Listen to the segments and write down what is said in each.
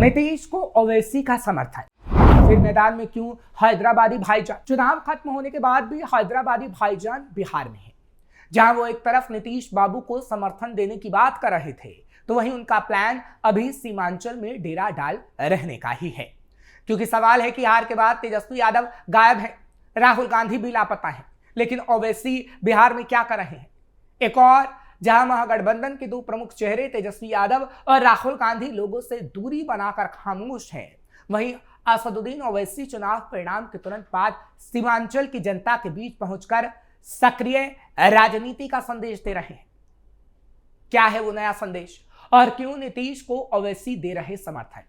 नीतीश को ओवैसी का समर्थन, फिर मैदान में क्यों हैदराबादी भाईजान। चुनाव खत्म होने के बाद भी हैदराबादी भाईजान बिहार में है। जहां वो एक तरफ नीतीश बाबू को समर्थन देने की बात कर रहे थे, तो वहीं उनका प्लान अभी सीमांचल में डेरा डाल रहने का ही है। क्योंकि सवाल है कि हार के बाद तेजस्वी यादव गायब है, राहुल गांधी भी लापता है, लेकिन ओवैसी बिहार में क्या कर रहे हैं। एक और जहां महागठबंधन के दो प्रमुख चेहरे तेजस्वी यादव और राहुल गांधी लोगों से दूरी बनाकर खामोश हैं, वहीं असदुद्दीन ओवैसी चुनाव परिणाम के तुरंत बाद सीमांचल की जनता के बीच पहुंचकर सक्रिय राजनीति का संदेश दे रहे हैं। क्या है वो नया संदेश और क्यों नीतीश को ओवैसी दे रहे समर्थन,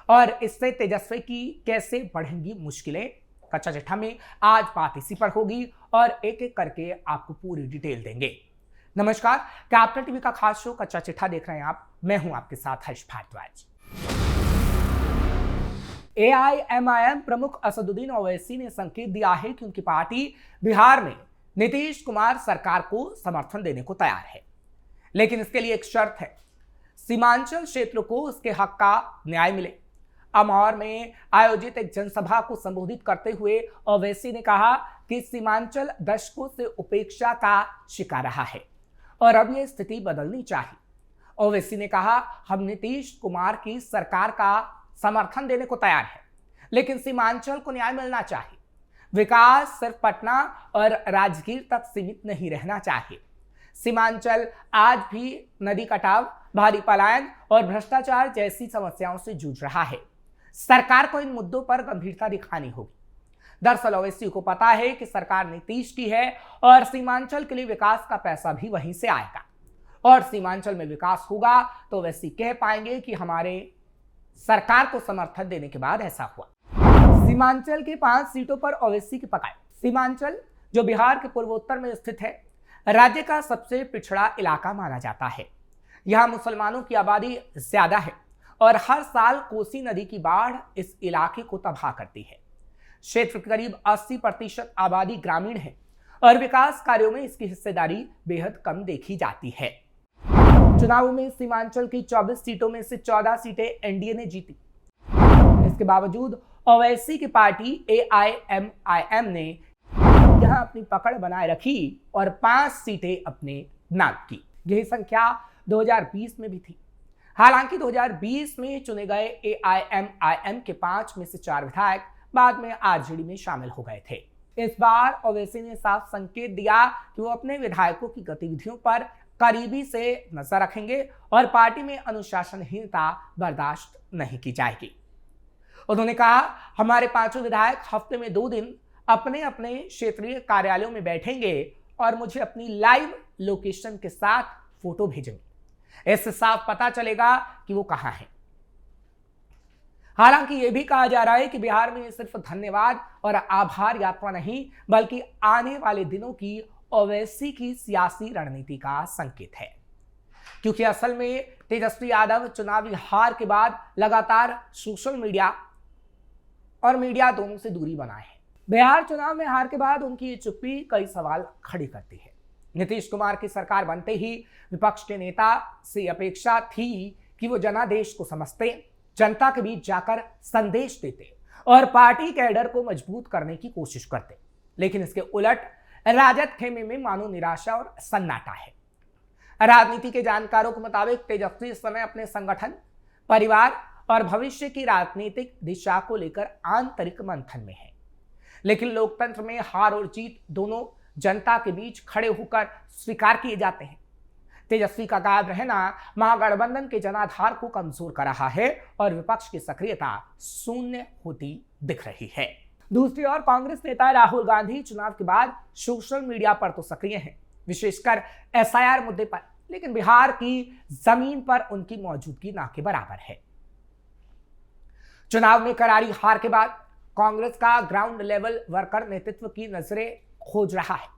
और इससे तेजस्वी की कैसे बढ़ेंगी मुश्किलें। कच्चा चिट्ठा में आज बात इसी पर होगी और एक एक करके आपको पूरी डिटेल देंगे। नमस्कार, कैपिटल टीवी का खास शो कच्चा चिट्ठा देख रहे हैं आप। मैं हूं आपके साथ हर्ष भारद्वाज। एआईएमआईएम प्रमुख असदुद्दीन ओवैसी ने संकेत दिया है कि उनकी पार्टी बिहार में नीतीश कुमार सरकार को समर्थन देने को तैयार है, लेकिन इसके लिए एक शर्त है, सीमांचल क्षेत्र को उसके हक का न्याय मिले। अमौर में आयोजित एक जनसभा को संबोधित करते हुए ओवैसी ने कहा कि सीमांचल दशकों से उपेक्षा का शिकार रहा है और अब यह स्थिति बदलनी चाहिए। ओवैसी ने कहा, हम नीतीश कुमार की सरकार का समर्थन देने को तैयार है, लेकिन सीमांचल को न्याय मिलना चाहिए। विकास सिर्फ पटना और राजगीर तक सीमित नहीं रहना चाहिए। सीमांचल आज भी नदी कटाव, भारी पलायन और भ्रष्टाचार जैसी समस्याओं से जूझ रहा है। सरकार को इन मुद्दों पर गंभीरता दिखानी होगी। दरअसल ओवैसी को पता है कि सरकार नीतीश की है और सीमांचल के लिए विकास का पैसा भी वहीं से आएगा, और सीमांचल में विकास होगा तो ओवैसी कह पाएंगे कि हमारे सरकार को समर्थन देने के बाद ऐसा हुआ। सीमांचल की 5 सीटों पर ओवैसी की पकड़। सीमांचल जो बिहार के पूर्वोत्तर में स्थित है, राज्य का सबसे पिछड़ा इलाका माना जाता है। यहाँ मुसलमानों की आबादी ज्यादा है और हर साल कोसी नदी की बाढ़ इस इलाके को तबाह करती है। क्षेत्र की करीब 80% आबादी ग्रामीण है और विकास कार्यों में इसकी हिस्सेदारी बेहद कम देखी जाती है। चुनावों में सीमांचल की 24 सीटों में से 14 सीटें एनडीए ने जीती। इसके बावजूद ओवैसी की पार्टी एआईएमआईएम ने यहां अपनी पकड़ बनाए रखी और 5 सीटें अपने नाम की। यही संख्या 2020 में भी थी। हालांकि 2020 में चुने गए एआईएमआईएम के 5 में से 4 विधायक बाद में आरजेडी में शामिल हो गए थे। इस बार ओवैसी ने साफ संकेत दिया कि वो अपने विधायकों की गतिविधियों पर करीबी से नजर रखेंगे और पार्टी में अनुशासनहीनता बर्दाश्त नहीं की जाएगी। उन्होंने कहा, हमारे 5 विधायक हफ्ते में 2 दिन अपने अपने क्षेत्रीय कार्यालयों में बैठेंगे और मुझे अपनी लाइव लोकेशन के साथ फोटो भेजेंगे। इससे साफ पता चलेगा कि वो कहां हैं। हालांकि यह भी कहा जा रहा है कि बिहार में सिर्फ धन्यवाद और आभार यात्रा नहीं, बल्कि आने वाले दिनों की ओवैसी की सियासी रणनीति का संकेत है। क्योंकि असल में तेजस्वी यादव चुनावी हार के बाद लगातार सोशल मीडिया और मीडिया दोनों से दूरी बनाए हैं। बिहार चुनाव में हार के बाद उनकी ये चुप्पी कई सवाल खड़े करती है। नीतीश कुमार की सरकार बनते ही विपक्ष के नेता से अपेक्षा थी कि वो जनादेश को समझते, जनता के बीच जाकर संदेश देते और पार्टी कैडर को मजबूत करने की कोशिश करते। लेकिन इसके उलट राजद खेमे में मानो निराशा और सन्नाटा है। राजनीति के जानकारों के मुताबिक तेजस्वी इस समय अपने संगठन, परिवार और भविष्य की राजनीतिक दिशा को लेकर आंतरिक मंथन में है। लेकिन लोकतंत्र में हार और जीत दोनों जनता के बीच खड़े होकर स्वीकार किए जाते हैं। तेजस्वी का गायब रहना महागठबंधन के जनाधार को कमजोर कर रहा है और विपक्ष की सक्रियता शून्य होती दिख रही है। दूसरी ओर कांग्रेस नेता राहुल गांधी चुनाव के बाद सोशल मीडिया पर तो सक्रिय हैं, विशेषकर एसआईआर मुद्दे पर, लेकिन बिहार की जमीन पर उनकी मौजूदगी ना के बराबर है। चुनाव में करारी हार के बाद कांग्रेस का ग्राउंड लेवल वर्कर नेतृत्व की नजरें खोज रहा है,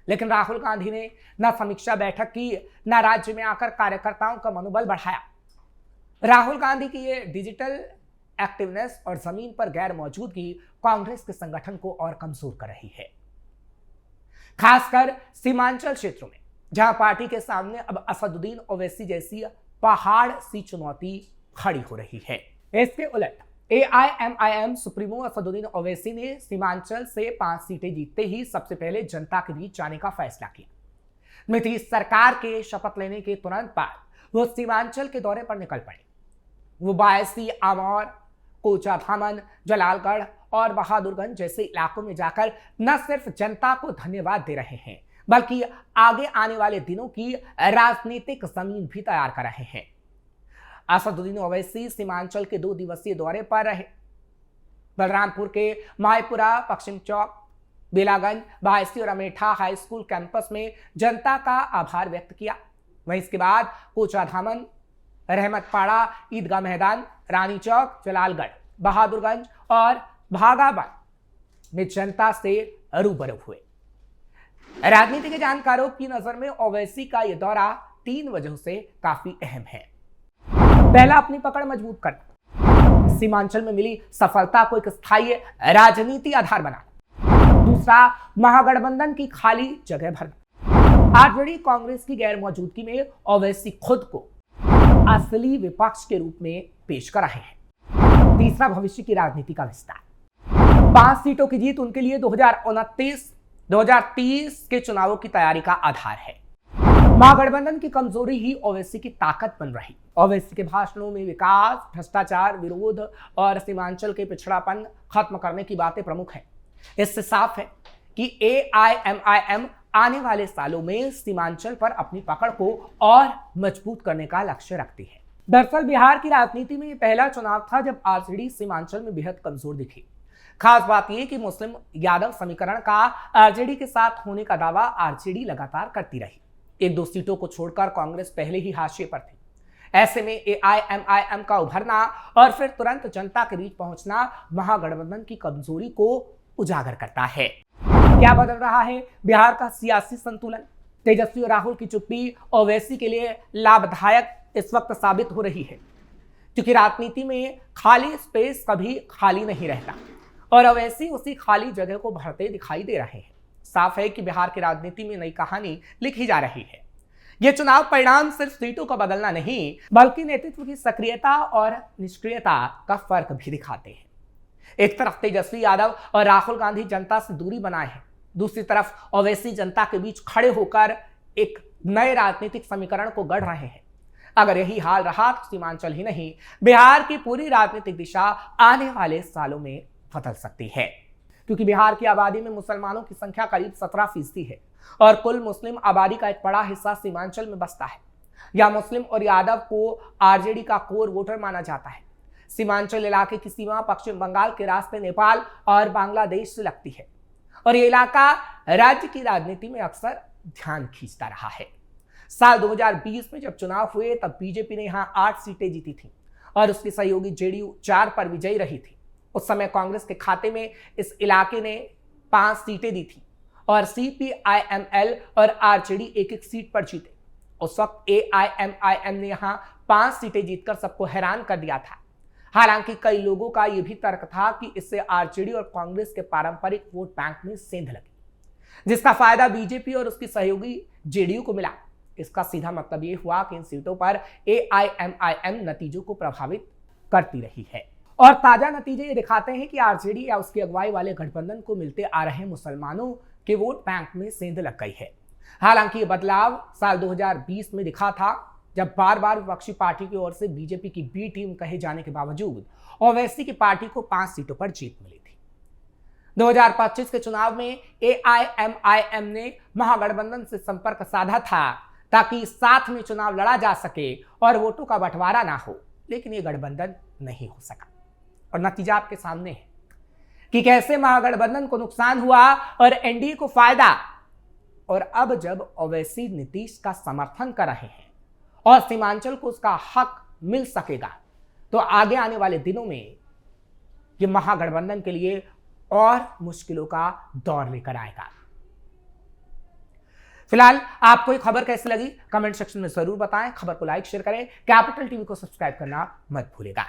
लेकिन राहुल गांधी ने न समीक्षा बैठक की, न राज्य में आकर कार्यकर्ताओं का मनोबल बढ़ाया। राहुल गांधी की ये डिजिटल एक्टिवनेस और जमीन पर गैर मौजूदगी कांग्रेस के संगठन को और कमजोर कर रही है, खासकर सीमांचल क्षेत्रों में, जहां पार्टी के सामने अब असदुद्दीन ओवैसी जैसी पहाड़ सी चुनौती खड़ी हो रही है। इसके उलट AIMIM सुप्रीमो असदुद्दीन ओवैसी ने सीमांचल से 5 सीटें जीतते ही सबसे पहले जनता के बीच जाने का फैसला किया। नीतीश सरकार के शपथ लेने के तुरंत बाद वो सीमांचल के दौरे पर निकल पड़े। वो बायसी, आमौर, कोचाधामन, जलालगढ़ और बहादुरगंज जैसे इलाकों में जाकर न सिर्फ जनता को धन्यवाद दे रहे हैं, बल्कि आगे आने वाले दिनों की राजनीतिक जमीन भी तैयार कर रहे हैं। असदुद्दीन ओवैसी सीमांचल के 2 दिवसीय दौरे पर रहे। बलरामपुर के मायपुरा, पश्चिम चौक, बेलागंज, बायसी और अमेठा हाई स्कूल कैंपस में जनता का आभार व्यक्त किया। वहीं इसके बाद कोचाधामन, रहमतपाड़ा, ईदगाह मैदान, रानी चौक, जलालगढ़, बहादुरगंज और भागाबाद में जनता से रूबरू हुए। राजनीति के जानकारों की नजर में ओवैसी का यह दौरा 3 वजहों से काफी अहम है। पहला, अपनी पकड़ मजबूत करना, सीमांचल में मिली सफलता को एक स्थायी राजनीति आधार बनाना। दूसरा, महागठबंधन की खाली जगह भरना। आरजेडी कांग्रेस की गैर मौजूदगी में ओवैसी खुद को असली विपक्ष के रूप में पेश कर रहे हैं। तीसरा, भविष्य की राजनीति का विस्तार। 5 सीटों की जीत उनके लिए 2029-2030 के चुनावों की तैयारी का आधार है। महागठबंधन की कमजोरी ही ओवैसी की ताकत बन रही। ओवैसी के भाषणों में विकास, भ्रष्टाचार विरोध और सीमांचल के पिछड़ापन खत्म करने की बातें प्रमुख हैं। इससे साफ है कि AIMIM आने वाले सालों में सीमांचल पर अपनी पकड़ को और मजबूत करने का लक्ष्य रखती है। दरअसल बिहार की राजनीति में यह पहला चुनाव था जब आरजेडी सीमांचल में बेहद कमजोर दिखी। खास बात यह कि मुस्लिम यादव समीकरण का आरजेडी के साथ होने का दावा आरजेडी लगातार करती रही। 1-2 सीटों को छोड़कर कांग्रेस पहले ही हाशिए पर थी। ऐसे में AIMIM का उभरना और फिर तुरंत जनता के बीच पहुंचना महागठबंधन की कमजोरी को उजागर करता है। क्या बदल रहा है बिहार का सियासी संतुलन? तेजस्वी और राहुल की चुप्पी ओवैसी के लिए लाभदायक इस वक्त साबित हो रही है, क्योंकि राजनीति में खाली स्पेस कभी खाली नहीं रहता और ओवैसी उसी खाली जगह को भरते दिखाई दे रहे हैं। साफ है कि बिहार की राजनीति में नई कहानी लिखी जा रही है। यह चुनाव परिणाम सिर्फ सीटों का बदलना नहीं, बल्कि नेतृत्व की सक्रियता और निष्क्रियता का फर्क भी दिखाते हैं। एक तरफ तेजस्वी यादव और राहुल गांधी जनता से दूरी बनाए हैं, दूसरी तरफ ओवैसी जनता के बीच खड़े होकर एक नए राजनीतिक समीकरण को गढ़ रहे हैं। अगर यही हाल रहा तो सीमांचल ही नहीं, बिहार की पूरी राजनीतिक दिशा आने वाले सालों में बदल सकती है, क्योंकि बिहार की आबादी में मुसलमानों की संख्या करीब 17% है और कुल मुस्लिम आबादी का एक बड़ा हिस्सा सीमांचल में बसता है। यह मुस्लिम और यादव को आरजेडी का कोर वोटर माना जाता है। सीमांचल इलाके की सीमा पश्चिम बंगाल के रास्ते नेपाल और बांग्लादेश से लगती है और ये इलाका राज्य की राजनीति में अक्सर ध्यान खींचता रहा है। साल 2020 में जब चुनाव हुए तब बीजेपी ने यहां 8 सीटें जीती थी और उसकी सहयोगी जेडीयू 4 पर विजयी रही थी। उस समय कांग्रेस के खाते में इस इलाके ने 5 सीटें दी थी और CPIML और आरजेडी 1-1 सीट पर जीते। उस वक्त AIMIM ने यहां 5 सीटें जीतकर सबको हैरान कर दिया था। हालांकि कई लोगों का यह भी तर्क था कि इससे आरजेडी और कांग्रेस के पारंपरिक वोट बैंक में सेंध लगी, जिसका फायदा बीजेपी और उसकी सहयोगी जेडीयू को मिला। इसका सीधा मतलब यह हुआ कि इन सीटों पर AIMIM नतीजों को प्रभावित करती रही है और ताजा नतीजे ये दिखाते हैं कि आरजेडी या उसकी अगुवाई वाले गठबंधन को मिलते आ रहे मुसलमानों के वोट बैंक में सेंध लग गई है। हालांकि ये बदलाव साल 2020 में दिखा था, जब बार बार विपक्षी पार्टी की ओर से बीजेपी की बी टीम कहे जाने के बावजूद ओवैसी की पार्टी को 5 सीटों पर जीत मिली थी। 2025 के चुनाव में AIMIM ने महागठबंधन से संपर्क साधा था ताकि साथ में चुनाव लड़ा जा सके और वोटों का बंटवारा ना हो, लेकिन ये गठबंधन नहीं हो सका और नतीजा आपके सामने है कि कैसे महागठबंधन को नुकसान हुआ और एनडीए को फायदा। और अब जब ओवैसी नीतीश का समर्थन कर रहे हैं और सीमांचल को उसका हक मिल सकेगा तो आगे आने वाले दिनों में ये महागठबंधन के लिए और मुश्किलों का दौर लेकर आएगा। फिलहाल आपको ये खबर कैसी लगी कमेंट सेक्शन में जरूर बताएं। खबर को लाइक शेयर करें, कैपिटल टीवी को सब्सक्राइब करना मत भूलिएगा।